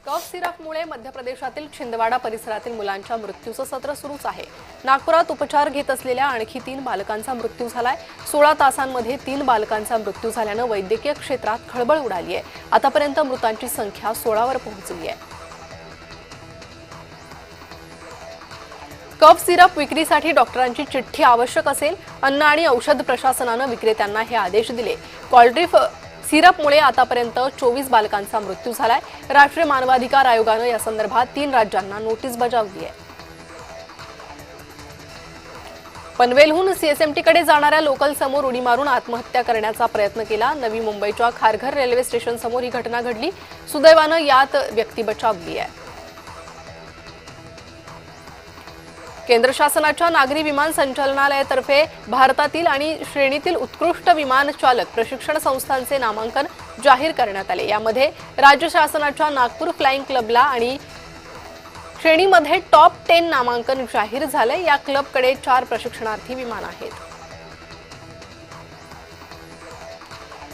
कफ सिरपमुळे मध्य प्रदेशातील छिंदवाडा परिसरातील मुलांच्या मृत्यूचं सत्र सुरूच आहे। नागपुरात उपचार घेत असलेल्या आणखी 3 बालकांचा मृत्यू झालाय। 16 तासांमध्ये 3 बालकांचा मृत्यू झाल्यानं वैद्यकीय क्षेत्रात खळबळ उडाली आहे। आतापर्यंत मृतांची संख्या 16 वर पोहोचली आहे। कफ सिरप विक्रीसाठी डॉक्टरांची चिठ्ठी आवश्यक असेल। अन्न आणि औषध प्रशासनानं विक्रेत्यांना हे आदेश दिले। कॉल्ड्रिफ सिरपमुळे आतापर्यंत 24 बालकांचा मृत्यू झालाय। राष्ट्रीय मानवाधिकार आयोगानं या संदर्भात 3 राज्यांना नोटीस बजावली आहे। पनवेलहून सीएसएमटीकडे जाणाऱ्या लोकल समोर उडी मारून आत्महत्या करण्याचा प्रयत्न केला। नवी मुंबईच्या खारघर रेल्वे स्टेशन समोर ही घटना घडली। सुदैवानं यात व्यक्ती बचावली आहे। केंद्र शासनाच्या नागरी विमान संचालनालयातर्फे भारतातील आणि श्रेणीतील उत्कृष्ट विमान चालक प्रशिक्षण संस्थांचे नामांकन जाहीर करण्यात आले। यामध्ये राज्य शासनाच्या नागपूर फ्लाइंग क्लबला आणि श्रेणीमध्ये टॉप 10 नामांकन जाहीर झाले। या क्लबकडे 4 प्रशिक्षणार्थी विमान आहेत।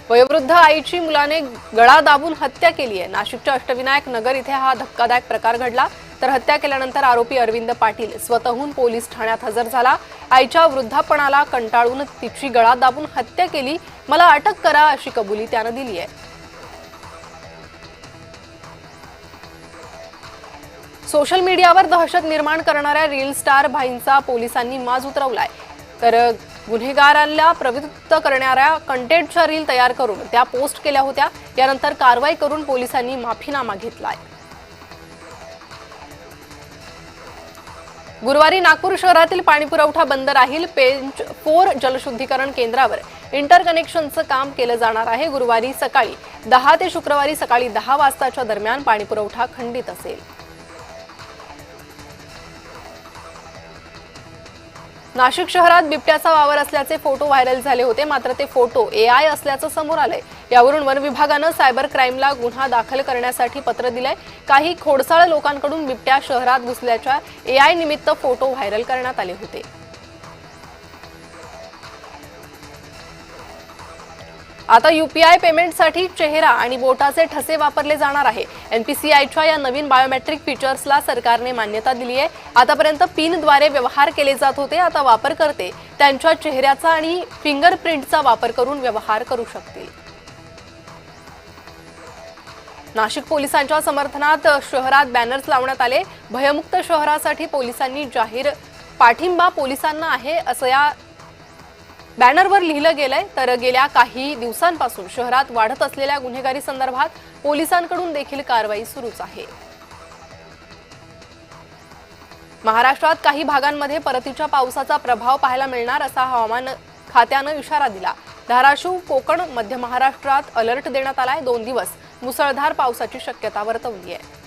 वयोवृद्ध आईची मुलाने गळा दाबून हत्या केली आहे। नाशिकच्या अष्टविनायक नगर इथे हा धक्कादायक प्रकार घडला। तर हत्या केल्यानंतर आरोपी अरविंद पाटील स्वतःहून पोलीस ठाण्यात हजर झाला। आईच्या वृद्धापणाला कंटाळून तिची गळा दाबून हत्या केली, मला अटक करा अशी कबुली त्यानं दिली आहे। सोशल मीडियावर दहशत निर्माण करणाऱ्या रील स्टार भाईंचा पोलिसांनी माज उतरवलाय। तर गुन्हेगारांना प्रवृत्त करणाऱ्या कंटेंटच्या रील तयार करून त्या पोस्ट केल्या होत्या। यानंतर कारवाई करून पोलिसांनी माफीनामा घेतलाय। गुरुवारी नागपूर शहरातील पाणीपुरवठा बंद राहील। पेंच 4 जलशुद्धीकरण केंद्रावर इंटरकनेक्शनचं काम केलं जाणार आहे। गुरुवारी सकाळी 10 ते शुक्रवारी सकाळी 10 वाजताच्या दरम्यान पाणीपुरवठा खंडित असेल। नाशिक शहरात बिबट्याचा वावर असल्याचे फोटो व्हायरल झाले होते, मात्र ते फोटो एआय असल्याचं समोर आलंय। यावरून वन विभागानं सायबर क्राईमला गुन्हा दाखल करण्यासाठी पत्र दिलंय। काही खोडसाळ लोकांकडून बिबट्या शहरात घुसल्याच्या एआय निमित्त फोटो व्हायरल करण्यात आले होते। आता यूपीआय पेमेंटसाठी चेहरा आणि बोटाचे ठसे वापरले जाणार आहे। एनपीसीआयच्या या नवीन बायोमेट्रिक फीचर्सला सरकारने मान्यता दिली आहे। आतापर्यंत पिनद्वारे व्यवहार केले जात होते, आता वापरकर्ते त्यांच्या चेहऱ्याचा आणि फिंगरप्रिंटचा वापर करून व्यवहार करू शकतील। नाशिक पोलिसांच्या समर्थनात शहरात बॅनर्स लावण्यात आले। भयमुक्त शहरासाठी पोलिसांनी जाहीर पाठिंबा पोलिसांना आहे असं या बॅनरवर लिहिलं गेलंय। तर गेल्या काही दिवसांपासून शहरात वाढत असलेल्या गुन्हेगारी संदर्भात पोलिसांकडून देखील कारवाई सुरूच आहे। महाराष्ट्रात काही भागांमध्ये परतीच्या पावसाचा प्रभाव पाहायला मिळणार असा हवामान खात्यानं इशारा दिला। धाराशिव, कोकण, मध्य महाराष्ट्रात अलर्ट देण्यात आलाय। 2 दिवस मुसळधार पावसाची शक्यता वर्तवली आहे।